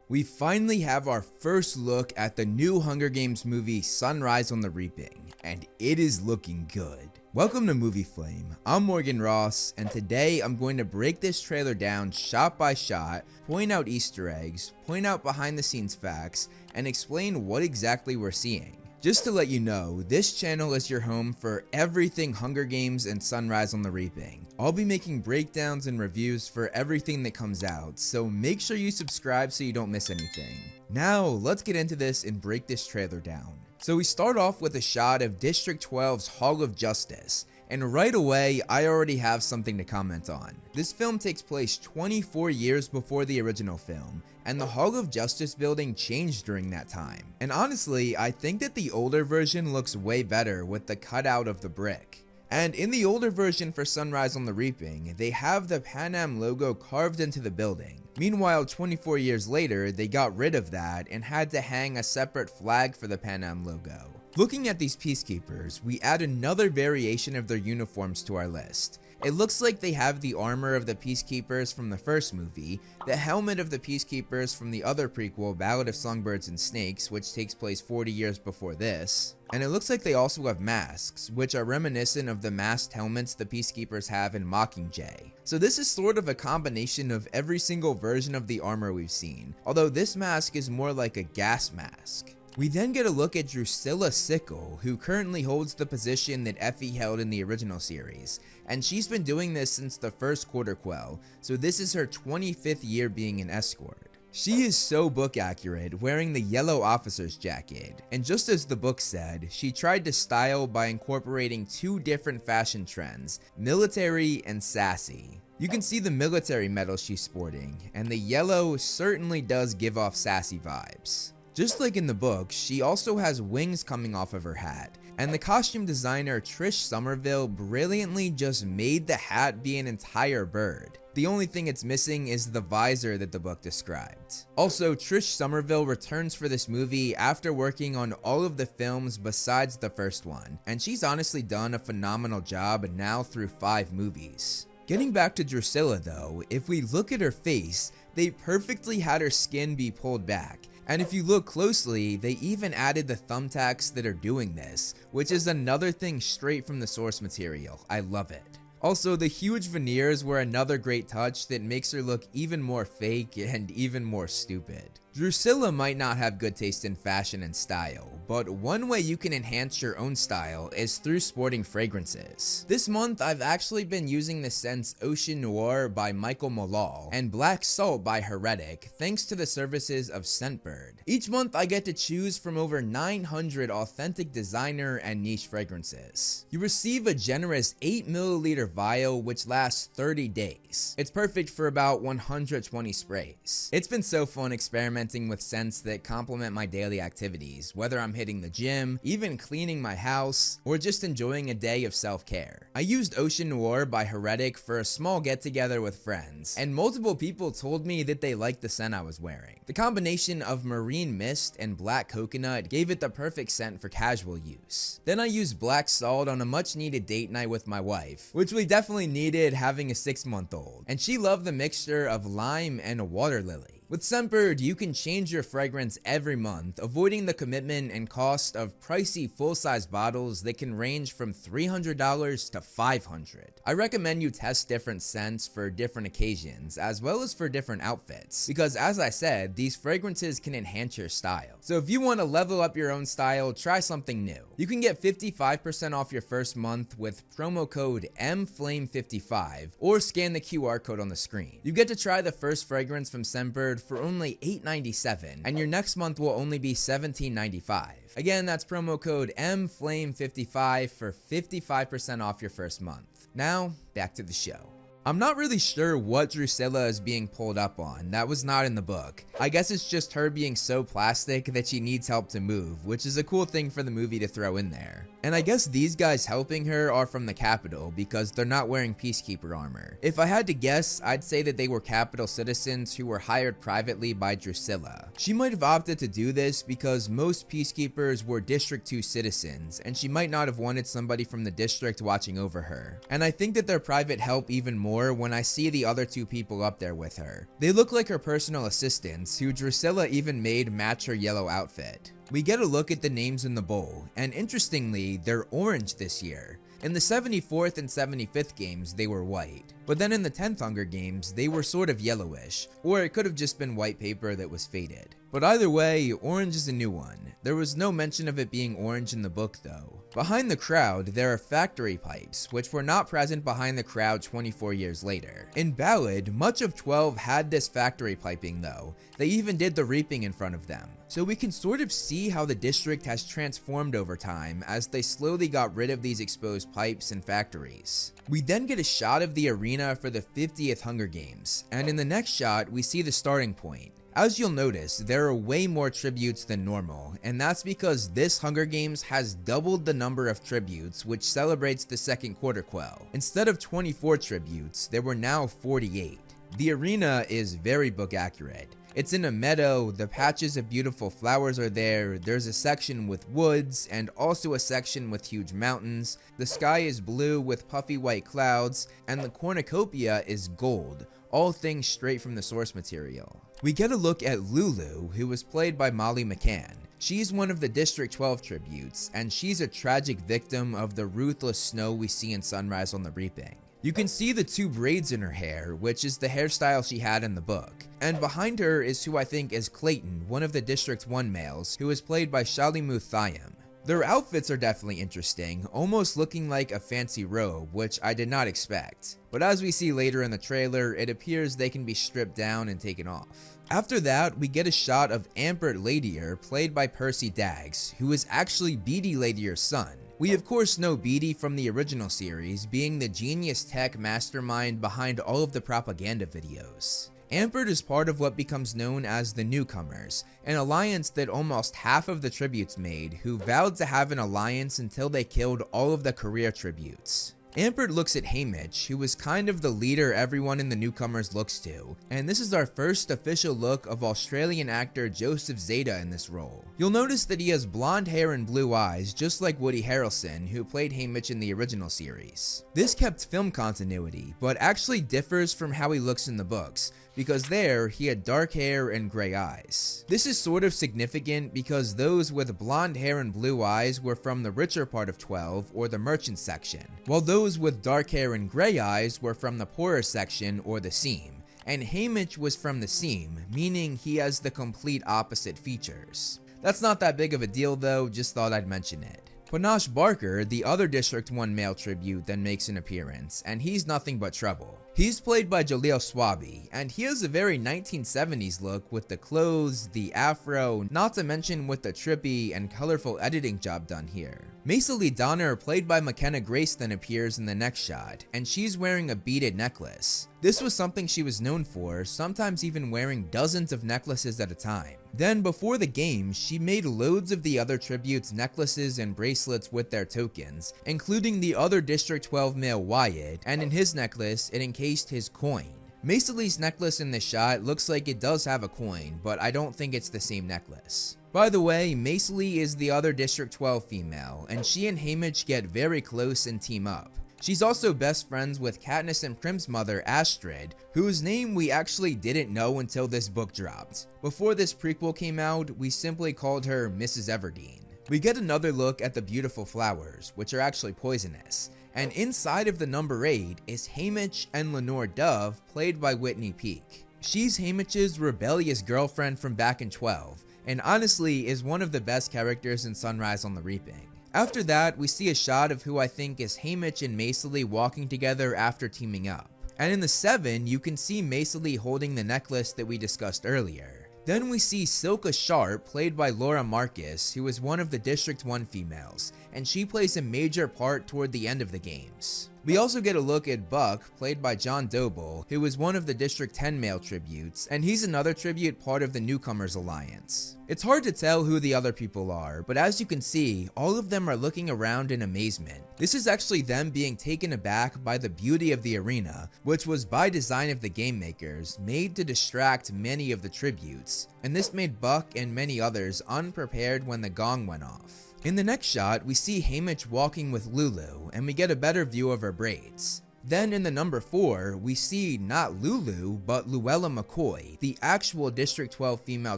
We finally have our first look at the new Hunger Games movie Sunrise on the Reaping, and it is looking good. Welcome to Movie Flame. I'm Morgan Ross, and today I'm going to break this trailer down shot by shot, point out Easter eggs, point out behind the scenes facts, and explain what exactly we're seeing. Just to let you know, this channel is your home for everything Hunger Games and Sunrise on the Reaping. I'll be making breakdowns and reviews for everything that comes out, so make sure you subscribe so you don't miss anything. Now, let's get into this and break this trailer down. So we start off with a shot of District 12's Hall of Justice, and right away, I already have something to comment on. This film takes place 24 years before the original film, and the Hall of Justice building changed during that time. And honestly, I think that the older version looks way better with the cutout of the brick. And in the older version for Sunrise on the Reaping, they have the Pan Am logo carved into the building. Meanwhile, 24 years later, they got rid of that and had to hang a separate flag for the Pan Am logo. Looking at these peacekeepers, we add another variation of their uniforms to our list. It looks like they have the armor of the peacekeepers from the first movie, the helmet of the peacekeepers from the other prequel, Ballad of Songbirds and Snakes, which takes place 40 years before this, and it looks like they also have masks, which are reminiscent of the masked helmets the peacekeepers have in Mockingjay. So this is sort of a combination of every single version of the armor we've seen, although this mask is more like a gas mask. We then get a look at Drusilla Sickle, who currently holds the position that Effie held in the original series, and she's been doing this since the first Quarter Quell, so this is her 25th year being an escort. She is so book accurate, wearing the yellow officer's jacket, and just as the book said, she tried to style by incorporating two different fashion trends, military and sassy. You can see the military medal she's sporting, and the yellow certainly does give off sassy vibes. Just like in the book, she also has wings coming off of her hat, and the costume designer Trish Somerville brilliantly just made the hat be an entire bird. The only thing it's missing is the visor that the book described. Also, Trish Somerville returns for this movie after working on all of the films besides the first one, and she's honestly done a phenomenal job now through 5 movies. Getting back to Drusilla though, if we look at her face, they perfectly had her skin be pulled back. And if you look closely, they even added the thumbtacks that are doing this, which is another thing straight from the source material. I love it. Also, the huge veneers were another great touch that makes her look even more fake and even more stupid. Drusilla might not have good taste in fashion and style, but one way you can enhance your own style is through sporting fragrances. This month, I've actually been using the scents Ocean Noir by Michael Malal and Black Salt by Heretic, thanks to the services of Scentbird. Each month, I get to choose from over 900 authentic designer and niche fragrances. You receive a generous 8ml vial which lasts 30 days. It's perfect for about 120 sprays. It's been so fun experimenting with scents that complement my daily activities, whether I'm hitting the gym, even cleaning my house, or just enjoying a day of self-care. I used Ocean Noir by Heretic for a small get-together with friends, and multiple people told me that they liked the scent I was wearing. The combination of marine mist and black coconut gave it the perfect scent for casual use. Then I used Black Salt on a much-needed date night with my wife, which we definitely needed having a 6-month-old, and she loved the mixture of lime and water lily. With Scentbird, you can change your fragrance every month, avoiding the commitment and cost of pricey full-size bottles that can range from $300 to $500. I recommend you test different scents for different occasions, as well as for different outfits, because as I said, these fragrances can enhance your style. So if you want to level up your own style, try something new. You can get 55% off your first month with promo code MFLAME55, or scan the QR code on the screen. You get to try the first fragrance from Scentbird for only $8.97, and your next month will only be $17.95. Again, that's promo code MFLAME55 for 55% off your first month. Now, back to the show. I'm not really sure what Drusilla is being pulled up on. That was not in the book. I guess it's just her being so plastic that she needs help to move, which is a cool thing for the movie to throw in there. And I guess these guys helping her are from the Capitol because they're not wearing Peacekeeper armor. If I had to guess, I'd say that they were Capitol citizens who were hired privately by Drusilla. She might have opted to do this because most Peacekeepers were District 2 citizens, and she might not have wanted somebody from the district watching over her. And I think that they're private help even more when I see the other two people up there with her. They look like her personal assistants, who Drusilla even made match her yellow outfit. We get a look at the names in the bowl, and interestingly, they're orange this year. In the 74th and 75th games, they were white. But then in the 10th Hunger Games, they were sort of yellowish, or it could have just been white paper that was faded. But either way, orange is a new one. There was no mention of it being orange in the book though. Behind the crowd, there are factory pipes, which were not present behind the crowd 24 years later. In Ballad, much of 12 had this factory piping though. They even did the reaping in front of them. So we can sort of see how the district has transformed over time as they slowly got rid of these exposed pipes and factories. We then get a shot of the arena for the 50th Hunger Games, and in the next shot, we see the starting point. As you'll notice, there are way more tributes than normal, and that's because this Hunger Games has doubled the number of tributes, which celebrates the second quarter quell. Instead of 24 tributes, there were now 48. The arena is very book accurate. It's in a meadow, the patches of beautiful flowers are there, there's a section with woods, and also a section with huge mountains, the sky is blue with puffy white clouds, and the cornucopia is gold, all things straight from the source material. We get a look at Lulu, who was played by Molly McCann. She's one of the District 12 tributes, and she's a tragic victim of the ruthless snow we see in Sunrise on the Reaping. You can see the two braids in her hair, which is the hairstyle she had in the book. And behind her is who I think is Clayton, one of the District 1 males, who is played by Shalimu Thayyam. Their outfits are definitely interesting, almost looking like a fancy robe, which I did not expect. But as we see later in the trailer, it appears they can be stripped down and taken off. After that, we get a shot of Ampert Ladier, played by Percy Daggs, who is actually Beatty Ladier's son. We of course know Beatty from the original series, being the genius tech mastermind behind all of the propaganda videos. Ampert is part of what becomes known as the Newcomers, an alliance that almost half of the tributes made, who vowed to have an alliance until they killed all of the career tributes. Ampert looks at Haymitch, who is kind of the leader everyone in the Newcomers looks to, and this is our first official look of Australian actor Joseph Zeta in this role. You'll notice that he has blonde hair and blue eyes, just like Woody Harrelson, who played Haymitch in the original series. This kept film continuity, but actually differs from how he looks in the books, because there, he had dark hair and gray eyes. This is sort of significant because those with blonde hair and blue eyes were from the richer part of 12, or the merchant section, while those with dark hair and gray eyes were from the poorer section, or the seam. And Haymitch was from the seam, meaning he has the complete opposite features. That's not that big of a deal though, just thought I'd mention it. Panache Barker, the other District 1 male tribute, then makes an appearance, and he's nothing but trouble. He's played by Jaleel Swabi, and he has a very 1970s look with the clothes, the afro, not to mention with the trippy and colorful editing job done here. Mesa Lee Donner, played by McKenna Grace, then appears in the next shot, and she's wearing a beaded necklace. This was something she was known for, sometimes even wearing dozens of necklaces at a time. Then before the game, she made loads of the other tributes' necklaces and bracelets with their tokens, including the other District 12 male Wyatt, and in his necklace, it encased his coin. Mesa Lee's necklace in this shot looks like it does have a coin, but I don't think it's the same necklace. By the way, Mesa Lee is the other District 12 female, and she and Haymitch get very close and team up. She's also best friends with Katniss and Prim's mother, Astrid, whose name we actually didn't know until this book dropped. Before this prequel came out, we simply called her Mrs. Everdeen. We get another look at the beautiful flowers, which are actually poisonous, and inside of the number 8 is Haymitch and Lenore Dove, played by Whitney Peak. She's Haymitch's rebellious girlfriend from back in 12, and honestly is one of the best characters in Sunrise on the Reaping. After that, we see a shot of who I think is Haymitch and Mesa Lee walking together after teaming up. And in the 7, you can see Mesa Lee holding the necklace that we discussed earlier. Then we see Silka Sharp, played by Laura Marcus, who is one of the District 1 females, and she plays a major part toward the end of the games. We also get a look at Buck, played by John Doble, who is one of the District 10 male tributes, and he's another tribute part of the Newcomers Alliance. It's hard to tell who the other people are, but as you can see, all of them are looking around in amazement. This is actually them being taken aback by the beauty of the arena, which was by design of the game makers, made to distract many of the tributes, and this made Buck and many others unprepared when the gong went off. In the next shot, we see Haymitch walking with Lulu, and we get a better view of her braids. Then in the number 4, we see not Lulu, but Luella McCoy, the actual District 12 female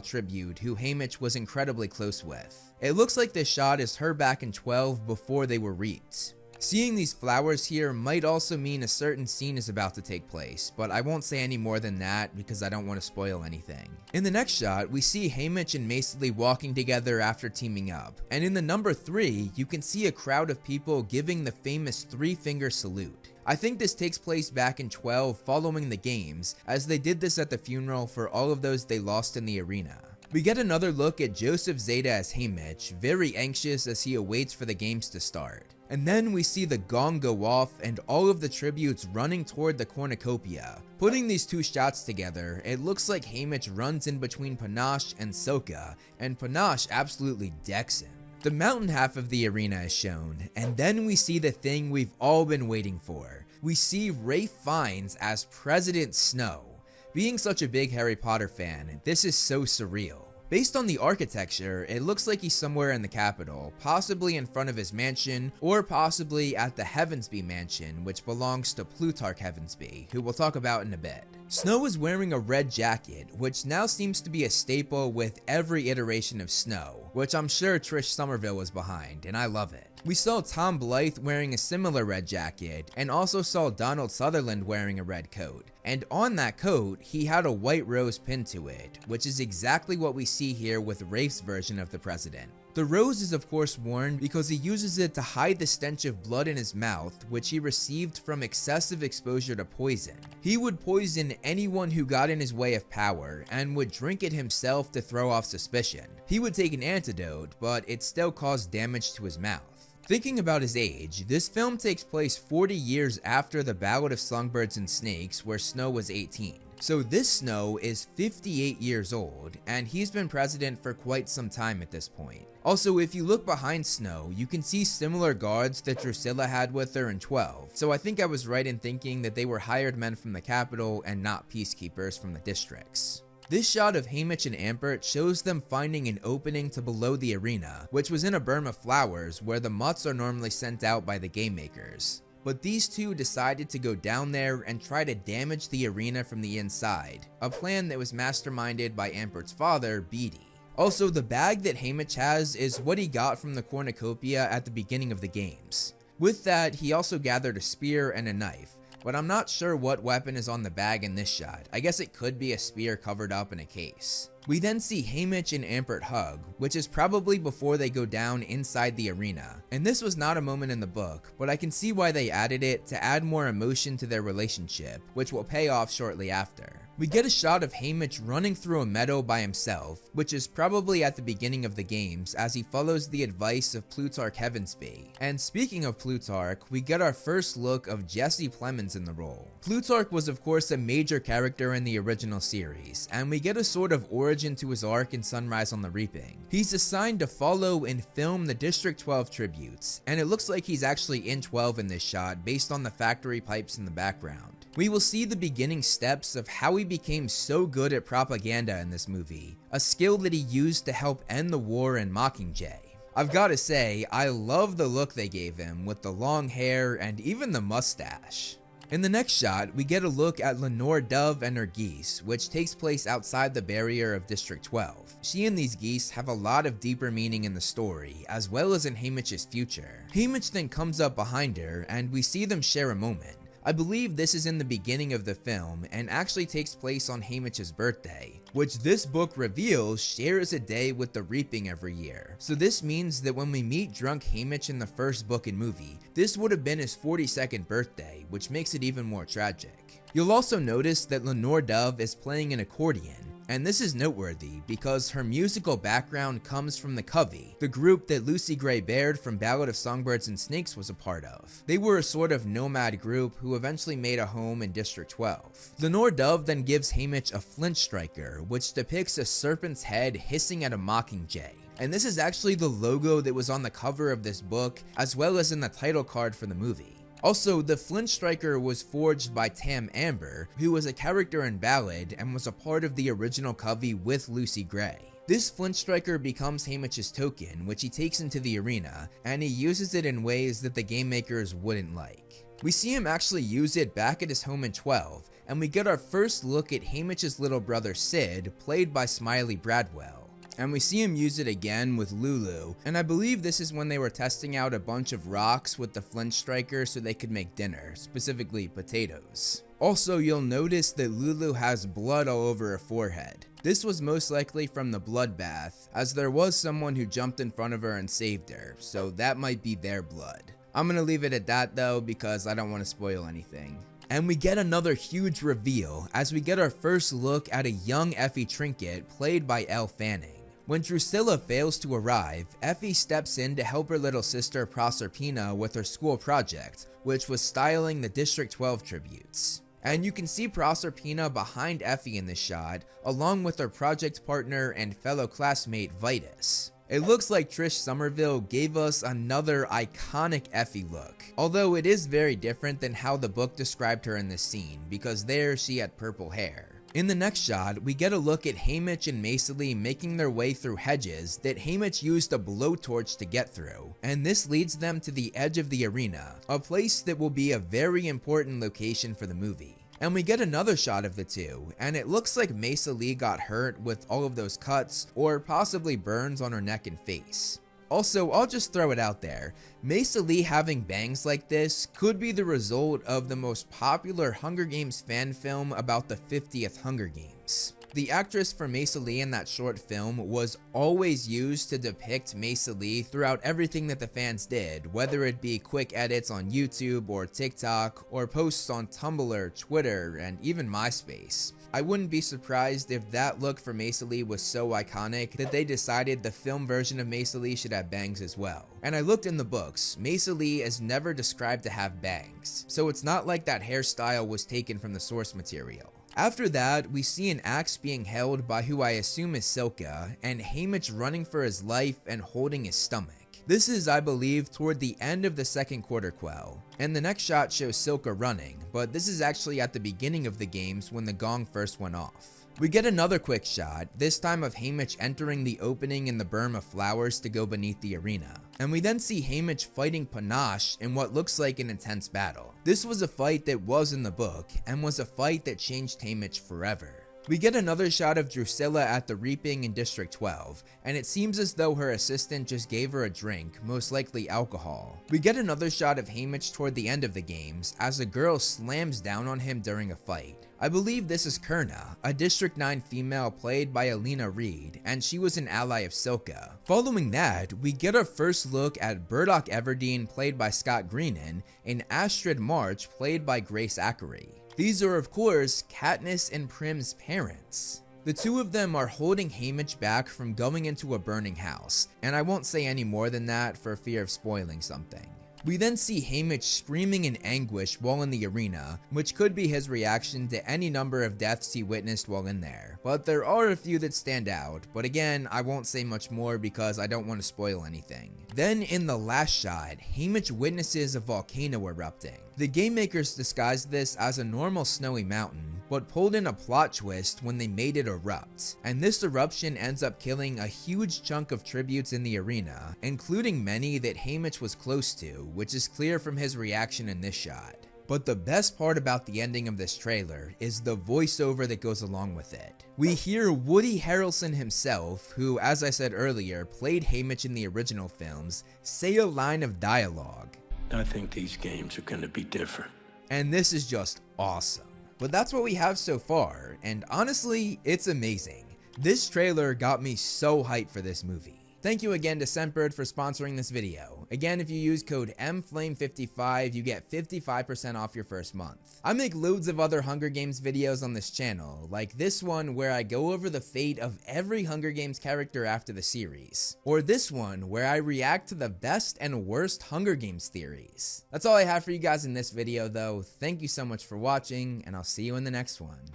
tribute who Haymitch was incredibly close with. It looks like this shot is her back in 12 before they were reaped. Seeing these flowers here might also mean a certain scene is about to take place, but I won't say any more than that because I don't want to spoil anything. In the next shot, we see Haymitch and Macely walking together after teaming up, and in the number 3, you can see a crowd of people giving the famous 3-finger salute. I think this takes place back in 12 following the games, as they did this at the funeral for all of those they lost in the arena. We get another look at Joseph Zeta as Haymitch, very anxious as he awaits for the games to start. And then we see the gong go off and all of the tributes running toward the cornucopia. Putting these two shots together, it looks like Haymitch runs in between Panache and Soka, and Panache absolutely decks him. The mountain half of the arena is shown, and then we see the thing we've all been waiting for. We see Ralph Fiennes as President Snow. Being such a big Harry Potter fan, this is so surreal. Based on the architecture, it looks like he's somewhere in the capital, possibly in front of his mansion, or possibly at the Heavensby mansion, which belongs to Plutarch Heavensby, who we'll talk about in a bit. Snow is wearing a red jacket, which now seems to be a staple with every iteration of Snow, which I'm sure Trish Somerville was behind, and I love it. We saw Tom Blythe wearing a similar red jacket, and also saw Donald Sutherland wearing a red coat. And on that coat, he had a white rose pinned to it, which is exactly what we see here with Rafe's version of the president. The rose is of course worn because he uses it to hide the stench of blood in his mouth, which he received from excessive exposure to poison. He would poison anyone who got in his way of power, and would drink it himself to throw off suspicion. He would take an antidote, but it still caused damage to his mouth. Thinking about his age, this film takes place 40 years after the Ballad of Songbirds and Snakes, where Snow was 18. So this Snow is 58 years old, and he's been president for quite some time at this point. Also, if you look behind Snow, you can see similar guards that Drusilla had with her in 12, so I think I was right in thinking that they were hired men from the capital and not peacekeepers from the districts. This shot of Haymitch and Ampert shows them finding an opening to below the arena, which was in a berm of flowers where the mutts are normally sent out by the game makers. But these two decided to go down there and try to damage the arena from the inside, a plan that was masterminded by Ampert's father, Beatty. Also, the bag that Haymitch has is what he got from the cornucopia at the beginning of the games. With that, he also gathered a spear and a knife, but I'm not sure what weapon is on the bag in this shot. I guess it could be a spear covered up in a case. We then see Haymitch and Ampert hug, which is probably before they go down inside the arena. And this was not a moment in the book, but I can see why they added it to add more emotion to their relationship, which will pay off shortly after. We get a shot of Haymitch running through a meadow by himself, which is probably at the beginning of the games as he follows the advice of Plutarch Heavensby. And speaking of Plutarch, we get our first look of Jesse Plemons in the role. Plutarch was of course a major character in the original series, and we get a sort of origin to his arc in Sunrise on the Reaping. He's assigned to follow and film the District 12 tributes, and it looks like he's actually in 12 in this shot based on the factory pipes in the background. We will see the beginning steps of how he became so good at propaganda in this movie, a skill that he used to help end the war in Mockingjay. I've gotta say, I love the look they gave him with the long hair and even the mustache. In the next shot, we get a look at Lenore Dove and her geese, which takes place outside the barrier of District 12. She and these geese have a lot of deeper meaning in the story, as well as in Haymitch's future. Haymitch then comes up behind her, and we see them share a moment. I believe this is in the beginning of the film and actually takes place on Haymitch's birthday, which this book reveals shares a day with the Reaping every year. So this means that when we meet drunk Haymitch in the first book and movie, this would have been his 42nd birthday, which makes it even more tragic. You'll also notice that Lenore Dove is playing an accordion, And this is noteworthy because her musical background comes from the Covey, the group that Lucy Gray Baird from Ballad of Songbirds and Snakes was a part of. They were a sort of nomad group who eventually made a home in District 12. Lenore Dove then gives Haymitch a flint striker, which depicts a serpent's head hissing at a mockingjay. And this is actually the logo that was on the cover of this book, as well as in the title card for the movie. Also, the flint striker was forged by Tam Amber, who was a character in Ballad and was a part of the original Covey with Lucy Gray. This flint striker becomes Haymitch's token, which he takes into the arena, and he uses it in ways that the game makers wouldn't like. We see him actually use it back at his home in 12, and we get our first look at Haymitch's little brother Sid, played by Smiley Bradwell. And we see him use it again with Lulu, and I believe this is when they were testing out a bunch of rocks with the flint striker so they could make dinner, specifically potatoes. Also, you'll notice that Lulu has blood all over her forehead. This was most likely from the bloodbath, as there was someone who jumped in front of her and saved her, so that might be their blood. I'm gonna leave it at that though, because I don't want to spoil anything. And we get another huge reveal as we get our first look at a young Effie Trinket played by Elle Fanning. When Drusilla fails to arrive, Effie steps in to help her little sister Proserpina with her school project, which was styling the District 12 tributes. And you can see Proserpina behind Effie in this shot, along with her project partner and fellow classmate Vitus. It looks like Trish Somerville gave us another iconic Effie look, although it is very different than how the book described her in this scene, because there she had purple hair. In the next shot, we get a look at Haymitch and Maisily making their way through hedges that Haymitch used a blowtorch to get through, and this leads them to the edge of the arena, a place that will be a very important location for the movie. And we get another shot of the two, and it looks like Maisily got hurt with all of those cuts or possibly burns on her neck and face. Also, I'll just throw it out there, Maisily having bangs like this could be the result of the most popular Hunger Games fan film about the 50th Hunger Games. The actress for Maisily in that short film was always used to depict Maisily throughout everything that the fans did, whether it be quick edits on YouTube or TikTok, or posts on Tumblr, Twitter, and even MySpace. I wouldn't be surprised if that look for Maisily was so iconic that they decided the film version of Maisily should have bangs as well. And I looked in the books, Maisily is never described to have bangs, so it's not like that hairstyle was taken from the source material. After that, we see an axe being held by who I assume is Silka, and Haymitch running for his life and holding his stomach. This is, I believe, toward the end of the second quarter quell, and the next shot shows Silka running, but this is actually at the beginning of the games when the gong first went off. We get another quick shot, this time of Haymitch entering the opening in the berm of flowers to go beneath the arena. And we then see Haymitch fighting Panache in what looks like an intense battle. This was a fight that was in the book, and was a fight that changed Haymitch forever. We get another shot of Drusilla at the reaping in District 12, and it seems as though her assistant just gave her a drink, most likely alcohol. We get another shot of Haymitch toward the end of the games, as a girl slams down on him during a fight. I believe this is Kurna, a District 9 female played by Alina Reed, and she was an ally of Silka. Following that, we get our first look at Burdock Everdeen played by Scott Greenan, and Astrid March played by Grace Ackery. These are of course Katniss and Prim's parents. The two of them are holding Haymitch back from going into a burning house, and I won't say any more than that for fear of spoiling something. We then see Haymitch screaming in anguish while in the arena, which could be his reaction to any number of deaths he witnessed while in there, but there are a few that stand out, but again, I won't say much more because I don't want to spoil anything. Then in the last shot, Haymitch witnesses a volcano erupting. The game makers disguised this as a normal snowy mountain, but pulled in a plot twist when they made it erupt, and this eruption ends up killing a huge chunk of tributes in the arena, including many that Haymitch was close to, which is clear from his reaction in this shot. But the best part about the ending of this trailer is the voiceover that goes along with it. We hear Woody Harrelson himself, who, as I said earlier, played Haymitch in the original films, say a line of dialogue. I think these games are gonna be different. And this is just awesome. But that's what we have so far, and honestly, it's amazing. This trailer got me so hyped for this movie. Thank you again to Scentbird for sponsoring this video. Again, if you use code MFLAME55, you get 55% off your first month. I make loads of other Hunger Games videos on this channel, like this one where I go over the fate of every Hunger Games character after the series, or this one where I react to the best and worst Hunger Games theories. That's all I have for you guys in this video though. Thank you so much for watching, and I'll see you in the next one.